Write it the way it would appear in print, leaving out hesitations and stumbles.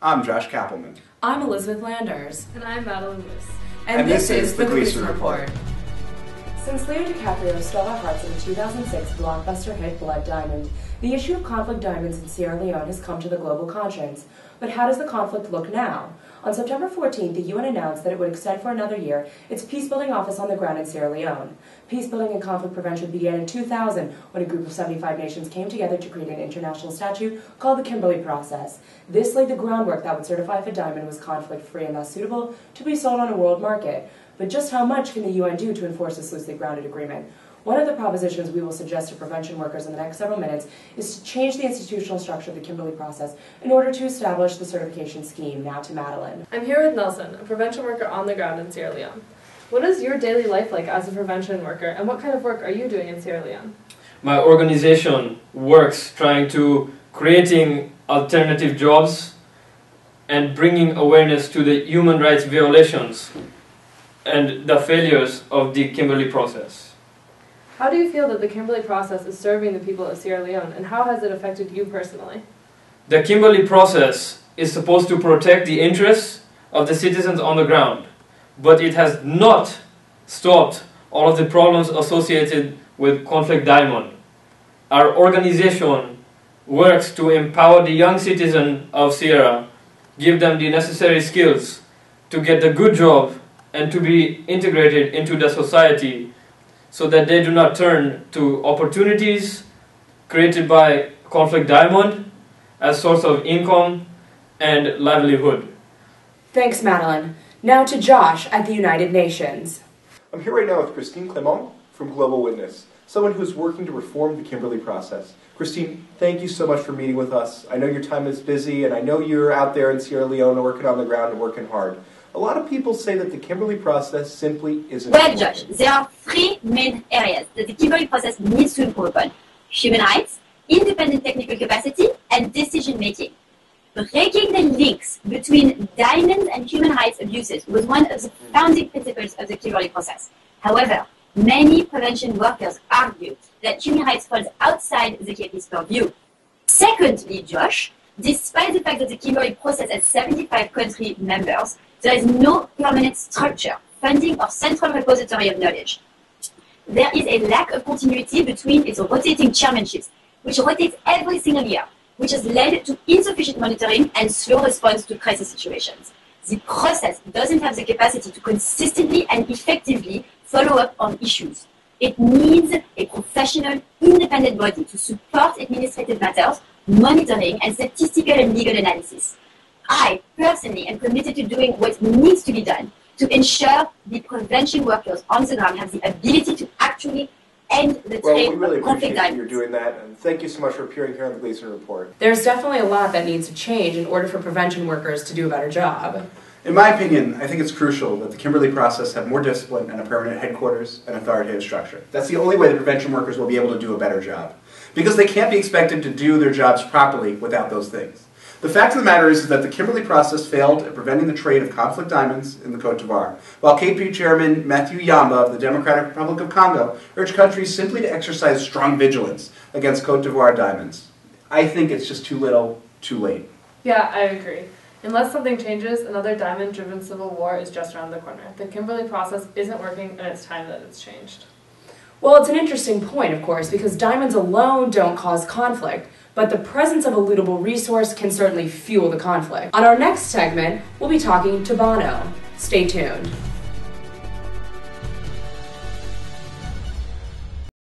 I'm Josh Kapelman. I'm Elizabeth Landers. And I'm Madeline Luce. And this is the Gleason Report. Since Leo DiCaprio stole our hearts in the 2006 blockbuster hit Blood Diamond, the issue of conflict diamonds in Sierra Leone has come to the global conscience. But how does the conflict look now? On September 14th, the UN announced that it would extend for another year its peacebuilding office on the ground in Sierra Leone. Peacebuilding and conflict prevention began in 2000 when a group of 75 nations came together to create an international statute called the Kimberley Process. This laid the groundwork that would certify if a diamond was conflict-free and thus suitable to be sold on a world market. But just how much can the UN do to enforce this loosely grounded agreement? One of the propositions we will suggest to prevention workers in the next several minutes is to change the institutional structure of the Kimberley Process in order to establish the certification scheme. Now to Madeline. I'm here with Nelson, a prevention worker on the ground in Sierra Leone. What is your daily life like as a prevention worker, and what kind of work are you doing in Sierra Leone? My organization works trying to creating alternative jobs and bringing awareness to the human rights violations and the failures of the Kimberley Process. How do you feel that the Kimberley Process is serving the people of Sierra Leone, and how has it affected you personally? The Kimberley Process is supposed to protect the interests of the citizens on the ground, but it has not stopped all of the problems associated with conflict diamond. Our organization works to empower the young citizen of Sierra, give them the necessary skills to get a good job and to be integrated into the society so that they do not turn to opportunities created by conflict diamond as source of income and livelihood. Thanks, Madeline. Now to Josh at the United Nations. I'm here right now with Christine Clement from Global Witness, someone who's working to reform the Kimberley Process. Christine, thank you so much for meeting with us. I know your time is busy, and I know you're out there in Sierra Leone working on the ground and working hard. A lot of people say that the Kimberley Process simply isn't Well, Josh, there are three main areas that the Kimberley Process needs to improve upon: human rights, independent technical capacity, and decision-making. Breaking the links between diamonds and human rights abuses was one of the founding principles of the Kimberley Process. However, many prevention workers argue that human rights falls outside the KP's purview. Secondly, Josh, despite the fact that the Kimberley Process has 75 country members, there is no permanent structure, funding, or central repository of knowledge. There is a lack of continuity between its rotating chairmanships, which rotates every single year, which has led to insufficient monitoring and slow response to crisis situations. The process doesn't have the capacity to consistently and effectively follow up on issues. It needs a professional, independent body to support administrative matters, monitoring, and statistical and legal analysis. I personally am committed to doing what needs to be done to ensure the prevention workers on the ground have the ability to actually end the trade of conflict diamonds. You're doing that, and thank you so much for appearing here on the Gleason Report. There's definitely a lot that needs to change in order for prevention workers to do a better job. In my opinion, I think it's crucial that the Kimberley Process have more discipline and a permanent headquarters and authoritative structure. That's the only way that prevention workers will be able to do a better job, because they can't be expected to do their jobs properly without those things. The fact of the matter is that the Kimberley Process failed at preventing the trade of conflict diamonds in the Côte d'Ivoire, while KP Chairman Matthew Yamba of the Democratic Republic of Congo urged countries simply to exercise strong vigilance against Côte d'Ivoire diamonds. I think it's just too little, too late. Yeah, I agree. Unless something changes, another diamond-driven civil war is just around the corner. The Kimberley Process isn't working, and it's time that it's changed. Well, it's an interesting point, of course, because diamonds alone don't cause conflict, but the presence of a lootable resource can certainly fuel the conflict. On our next segment, we'll be talking to Bono. Stay tuned.